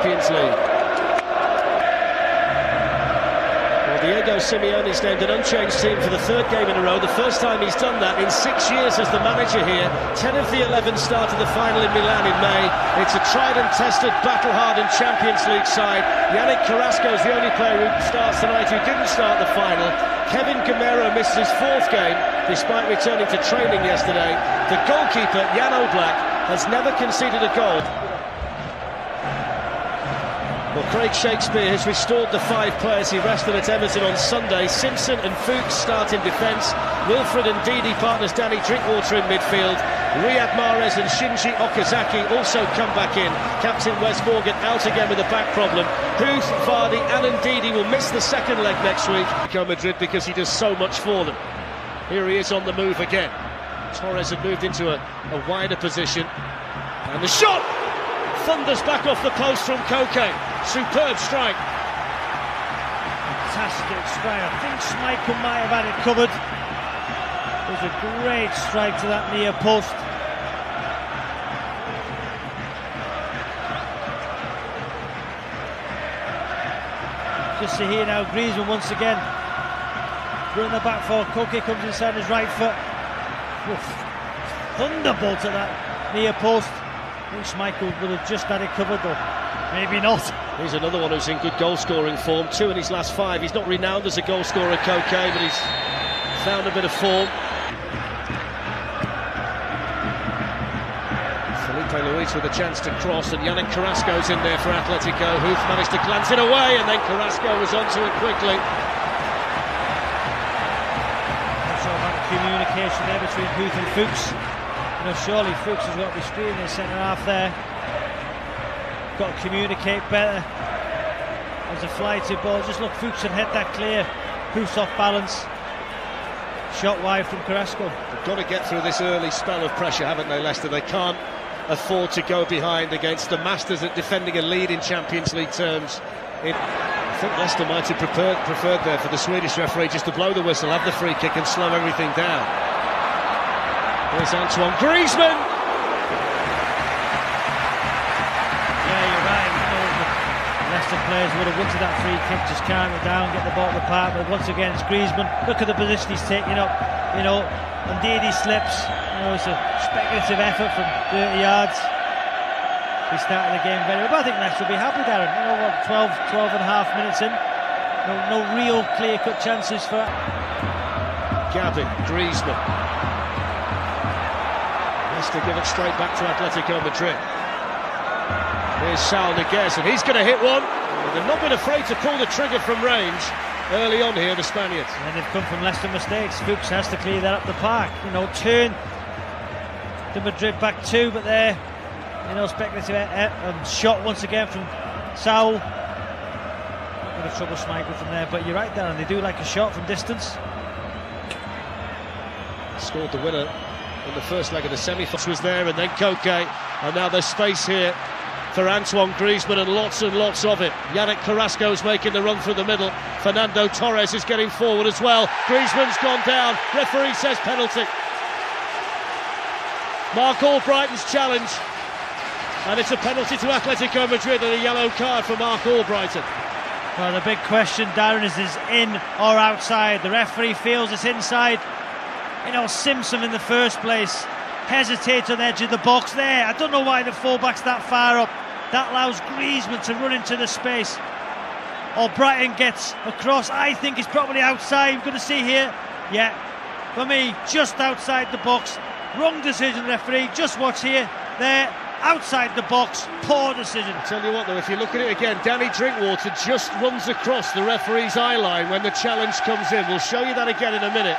Champions League. Well, Diego Simeone's named an unchanged team for the third game in a row, the first time he's done that in 6 years as the manager here. 10 of the 11 started the final in Milan in May. It's a tried and tested, battle-hardened Champions League side. Yannick Carrasco is the only player who starts tonight who didn't start the final. Kevin Gamero missed his fourth game, despite returning to training yesterday. The goalkeeper, Jan Oblak, has never conceded a goal. Well, Craig Shakespeare has restored the 5 players he rested at Everton on Sunday. Simpson and Fuchs start in defence. Wilfred and Ndidi partners Danny Drinkwater in midfield. Riyad Mahrez and Shinji Okazaki also come back in. Captain Wes Morgan out again with a back problem. Huth, Vardy and Ndidi will miss the second leg next week. Madrid because he does so much for them. Here he is on the move again. Torres had moved into a wider position. And the shot! Thunders back off the post from Koke. Superb strike. Fantastic strike. I think Schmeichel might have had it covered. It was a great strike to that near post. Just see here now, Griezmann once again. Running the back four. Koke comes inside his right foot. Oof. Thunderbolt to that near post. I think Schmeichel would have just had it covered though. Maybe not. He's another one who's in good goal-scoring form. 2 in his last 5. He's not renowned as a goal-scorer, Koke, but he's found a bit of form. Felipe Luis with a chance to cross, and Yannick Carrasco's in there for Atletico. Huth managed to glance it away, and then Carrasco was onto it quickly. Also about the communication there between Huth and Fuchs. You know, surely Fuchs has got to be screening the centre half there. Got to communicate better. There's a fly-to ball. Just look, Fuchs had hit that clear. Huth's off balance. Shot wide from Carrasco. They've got to get through this early spell of pressure, haven't they, Leicester? They can't afford to go behind against the masters at defending a lead in Champions League terms. I think Leicester might have preferred there for the Swedish referee just to blow the whistle, have the free kick and slow everything down. Here's Antoine Griezmann. Leicester players would have wanted that free kick, just calm it down, get the ball to the park, but once again it's Griezmann. Look at the position he's taking up, you know, indeed he slips. You know, it's a speculative effort from 30 yards. He started the game very well, but I think Leicester will be happy, Darren. You know what, 12 and a half minutes in, no real clear-cut chances for Gavin, Griezmann. Leicester give it straight back to Atletico Madrid. Here's Saul Niguez, and he's going to hit one. They've not been afraid to pull the trigger from range early on here, the Spaniards. And they've come from Leicester mistakes. Fuchs has to clear that up the park. You know, turn the Madrid back 2, but there, you know, speculative shot once again from Saul. Not going to trouble Schmeichel from there, but you're right, Darren, they do like a shot from distance. Scored the winner in the first leg of the semi-final. Was there, and then Koke, and now there's space here for Antoine Griezmann, and lots of it. Yannick Carrasco's making the run through the middle. Fernando Torres is getting forward as well. Griezmann's gone down. Referee says penalty. Mark Albrighton's challenge, and it's a penalty to Atletico Madrid and a yellow card for Mark Albrighton. Well, the big question, Darren, is in or outside? The referee feels it's inside. You know, Simpson in the first place hesitates on the edge of the box there. I don't know why the fullback's that far up. That allows Griezmann to run into the space. Albrighton gets across. I think it's probably outside. We're going to see here. Yeah, for me, just outside the box. Wrong decision, referee. Just watch here. There, outside the box. Poor decision. I'll tell you what, though, if you look at it again, Danny Drinkwater just runs across the referee's eye line when the challenge comes in. We'll show you that again in a minute.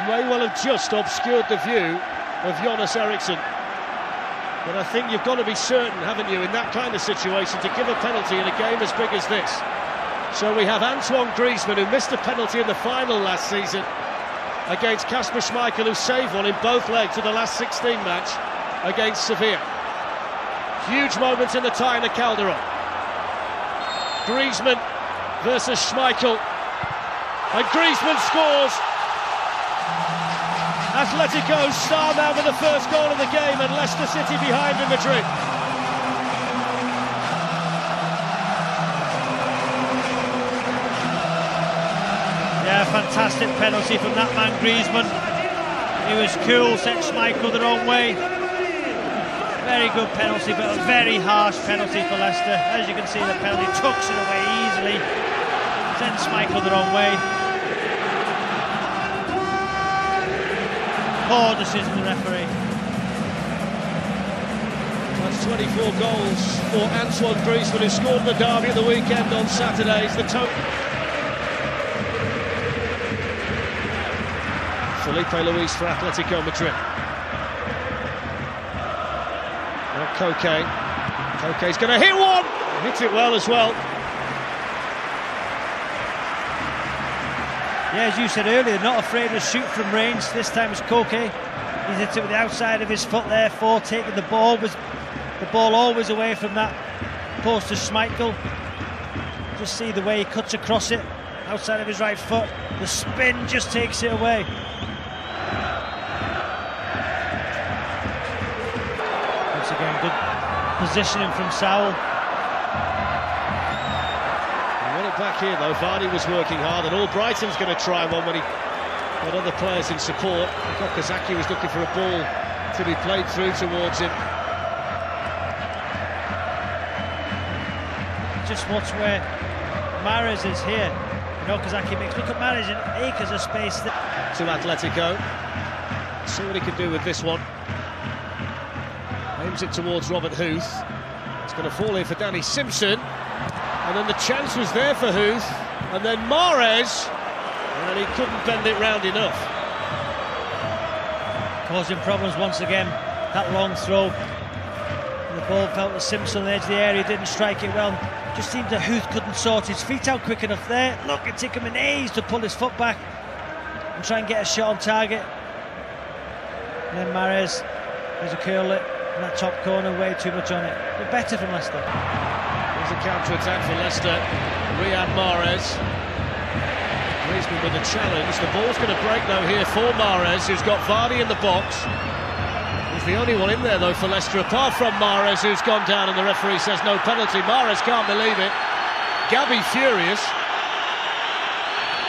May well have just obscured the view of Jonas Eriksson. But I think you've got to be certain, haven't you, in that kind of situation, to give a penalty in a game as big as this. So we have Antoine Griezmann, who missed a penalty in the final last season against Kasper Schmeichel, who saved one in both legs of the last 16 match against Sevilla. Huge moments in the tie in the Calderon. Griezmann versus Schmeichel, and Griezmann scores. Atletico star man with the first goal of the game, and Leicester City behind in Madrid. Yeah, fantastic penalty from that man Griezmann. He was cool, sent Schmeichel the wrong way. Very good penalty, but a very harsh penalty for Leicester. As you can see, the penalty tucks it away easily. Sends Schmeichel the wrong way. Poor decision of the referee. That's 24 goals for Antoine Griezmann, who scored the derby at the weekend on Saturdays. The Felipe Luis for Atletico Madrid. Now Koke. Koke's going to hit one! Hits it well as well. Yeah, as you said earlier, not afraid to shoot from range. This time it's Koke. He's hit it with the outside of his foot there, taking the ball always away from that post to Schmeichel. Just see the way he cuts across it, outside of his right foot. The spin just takes it away. Once again, good positioning from Saul. Back here though, Vardy was working hard, and all Brighton's going to try one when he got other players in support. Okazaki was looking for a ball to be played through towards him. Just watch where Mahrez is here. Okazaki makes, look at Mahrez in acres of space. To Atletico. See what he can do with this one. Aims it towards Robert Huth. It's going to fall in for Danny Simpson. And then the chance was there for Huth, and then Mahrez, and he couldn't bend it round enough. Causing problems once again, that long throw. The ball fell to Simpson on the edge of the area, didn't strike it well. Just seemed that Huth couldn't sort his feet out quick enough there. Look, it took him an age to pull his foot back and try and get a shot on target. And then Mahrez, there's a curl it in that top corner, way too much on it. But better from Leicester. There's a counter-attack for Leicester. Riyad Mahrez. Griezmann with a challenge. The ball's going to break though here for Mahrez, who's got Vardy in the box. He's the only one in there though for Leicester, apart from Mahrez, who's gone down, and the referee says no penalty. Mahrez can't believe it. Gabi furious.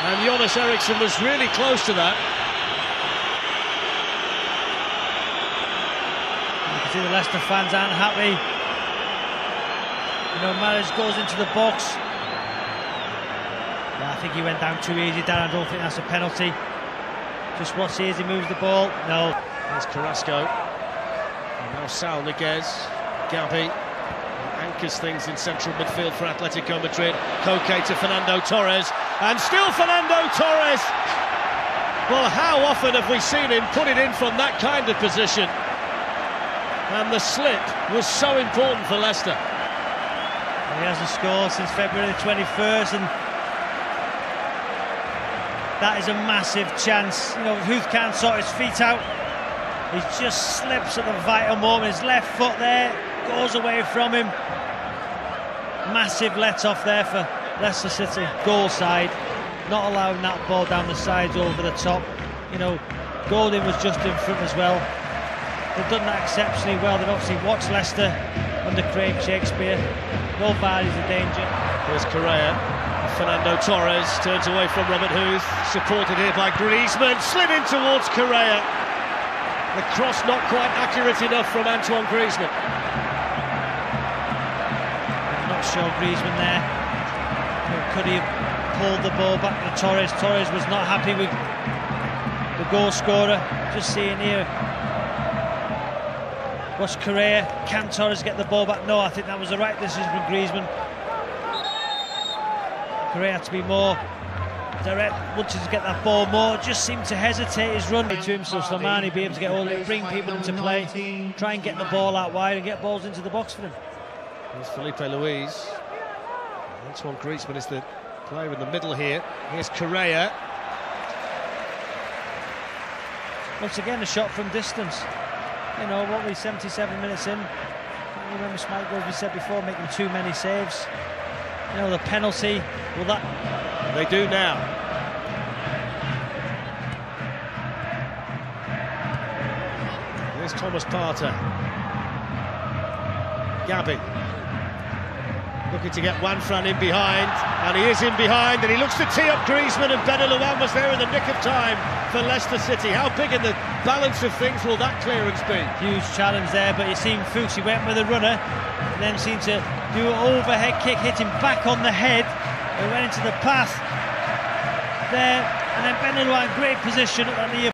And Jonas Eriksson was really close to that. You can see the Leicester fans aren't happy. Mahrez goes into the box. Yeah, I think he went down too easy, Dan. I don't think that's a penalty. Just watch here as he moves the ball. No. There's Carrasco. And now Saul Niguez. Gabi anchors things in central midfield for Atletico Madrid. Koke to Fernando Torres. And still Fernando Torres. Well, how often have we seen him put it in from that kind of position? And the slip was so important for Leicester. He hasn't scored since February the 21st, and that is a massive chance. Huth can't sort his feet out. He just slips at the vital moment. His left foot there goes away from him. Massive let-off there for Leicester City. Goal side, not allowing that ball down the sides over the top. Golding was just in front as well. They've done that exceptionally well. They've obviously watched Leicester under Craig Shakespeare. No Vardy's a danger. Here's Correa. Fernando Torres turns away from Robert Huth. Supported here by Griezmann. Slid in towards Correa. The cross not quite accurate enough from Antoine Griezmann. I'm not sure Griezmann there. Could he have pulled the ball back to Torres? Torres was not happy with the goal scorer. Just seeing here. Watch Correa. Can Torres get the ball back? No, I think that was the right decision from Griezmann. Correa had to be more direct, wanted to get that ball more, just seemed to hesitate his run to him, so Slimani be able to get all it, bring people into play, try and get the ball out wide and get balls into the box for him. Here's Felipe Luis. Antoine Griezmann is the player in the middle here. Here's Correa. Once again, a shot from distance. What we 77 minutes in. I remember Schmeichel, as we said before, making too many saves. The penalty. Well, that they do now. Thomas Partey. Gabby. Looking to get Juanfran in behind, and he is in behind, and he looks to tee up Griezmann, and Benalouan was there in the nick of time for Leicester City. How big in the balance of things will that clearance be? Huge challenge there, but you seen Fuchs, he went with a runner, and then seemed to do an overhead kick, hit him back on the head, and went into the path there, and then Benalouan, great position at the